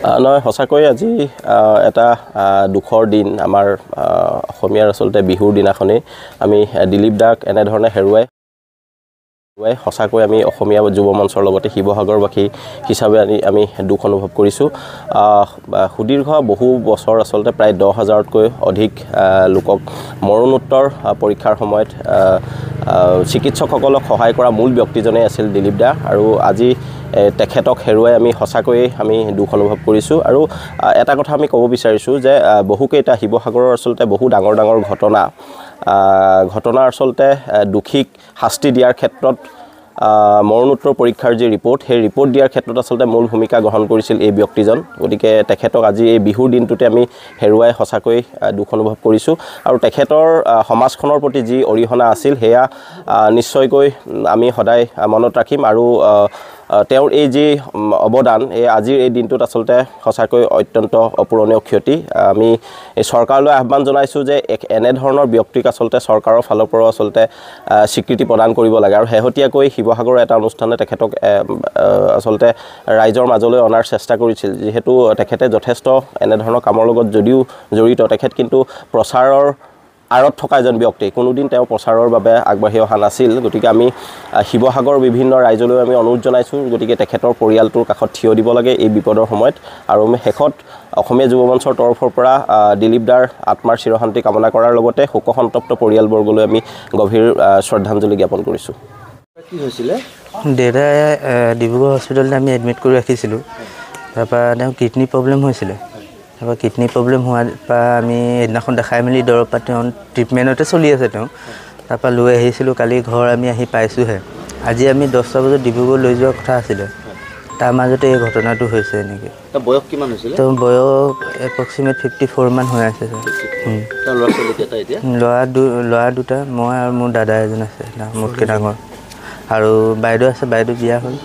নহয় সঁচাকৈ আজি এটা দুখৰ দিন আমাৰ অসমীয়াৰ আচলতে বিহুৰ দিনাখনেই আমি দিলীপ দাক এনেধৰণে হেৰুৱাই সঁচাকৈ আমি অসমীয়া যুৱ মঞ্চৰ লগতে শিৱসাগৰবাসী হিচাপে আমি দুখ অনুভৱ কৰিছোঁ সুদীৰ্ঘ বহু বছৰ আচলতে প্ৰায় 10,000তকৈ অধিক লোকক মৰণোত্তৰ পৰীক্ষাৰ সময়ত চিকিৎসকসকলক সহায় কৰা মূল ব্যক্তিজনেই আছিল দিলীপ দা আৰু আজি তেখেতক হেৰুৱাই আমি সঁচাকৈয়ে আমি দুখ অনুভৱ কৰিছোঁ আৰু এটা কথা আমি ক'ব বিচাৰিছোঁ যে বহুকেইটা শিৱসাগৰৰ আচলতে বহু ডাঙৰ ডাঙৰ ঘটনা আচলতে দোষীক শাস্তি দিয়াৰ ক্ষেত্ৰত মৰণোত্তৰ পৰীক্ষাৰ যি ৰিপৰ্ট সেই ৰিপৰ্ট দিয়াৰ ক্ষেত্ৰত আচলতে মূল ভূমিকা গ্ৰহণ কৰিছিল এই ব্যক্তিজন গতিকে তেখেতক আজি এই বিহুৰ দিনটোতে আমি হেৰুৱাই সঁচাকৈ দুখ অনুভৱ কৰিছোঁ আৰু তেখেতৰ সমাজখনৰ প্ৰতি যি অৰিহণা আছিল সেয়া নিশ্চয়কৈ আমি সদায় মনত ৰাখিম আৰু তেওঁৰ এই যি অৱদান এই আজিৰ এই দিনটোত আচলতে সঁচাকৈ অত্যন্ত অপূৰণীয় ক্ষতি আমি চৰকাৰলৈ আহ্বান জনাইছোঁ যে এনেধৰণৰ ব্যক্তিক আচলতে চৰকাৰৰ ফালৰ পৰাও আচলতে স্বীকৃতি প্ৰদান কৰিব লাগে আৰু শেহতীয়াকৈ শিৱসাগৰৰ এটা অনুষ্ঠানে তেখেতক আচলতে ৰাইজৰ মাজলৈ অনাৰ চেষ্টা কৰিছিল যিহেতু তেখেতে যথেষ্ট এনেধৰণৰ কামৰ লগত যদিও জড়িত তেখেত কিন্তু প্ৰচাৰৰ আঁৰত থকা এজন ব্যক্তি কোনোদিন তেওঁ প্ৰচাৰৰ বাবে আগবাঢ়ি অহা নাছিল গতিকে আমি শিৱসাগৰ বিভিন্ন ৰাইজলৈ আমি অনুৰোধ জনাইছোঁ গতিকে তেখেতৰ পৰিয়ালটোৰ কাষত থিয় দিব লাগে এই বিপদৰ সময়ত আৰু আমি শেষত অসমীয়া যুৱ মঞ্চৰ তৰফৰ পৰা দিলীপ দাৰ আত্মাৰ চিৰশান্তি কামনা কৰাৰ লগতে শোকসন্তপ্ত পৰিয়ালবৰ্গলৈ আমি গভীৰ শ্ৰদ্ধাঞ্জলি জ্ঞাপন কৰিছোঁ কি হৈছিলে দেউতাই ডিব্ৰুগড় হস্পিটেলত আমি এডমিট কৰি ৰাখিছিলোঁ তাৰপৰা তেওঁ কিডনী প্ৰব্লেম হৈছিলে তাৰপৰা কিডনী প্ৰব্লেম হোৱাৰ পৰা আমি সেইদিনাখন দেখাই মেলি দৰৱ পাতি তেওঁ ট্ৰিটমেণ্টতে চলি আছে তেওঁ তাৰপৰা লৈ আহিছিলোঁ কালি ঘৰ আমি আহি পাইছোঁহে আজি আমি 10টা বজাত ডিব্ৰুগড় লৈ যোৱাৰ কথা আছিলে তাৰ মাজতে এই ঘটনাটো হৈছে এনেকৈ বয়স কিমান হৈছিলে তেওঁ বয়স এপ্ৰক্সিমেট 54 মান হৈ আছে ল'ৰা দুটা মই আৰু মোৰ দাদা এজন আছে মোতকৈ ডাঙৰ আৰু বাইদেউ আছে বাইদেউ বিয়া হ'ল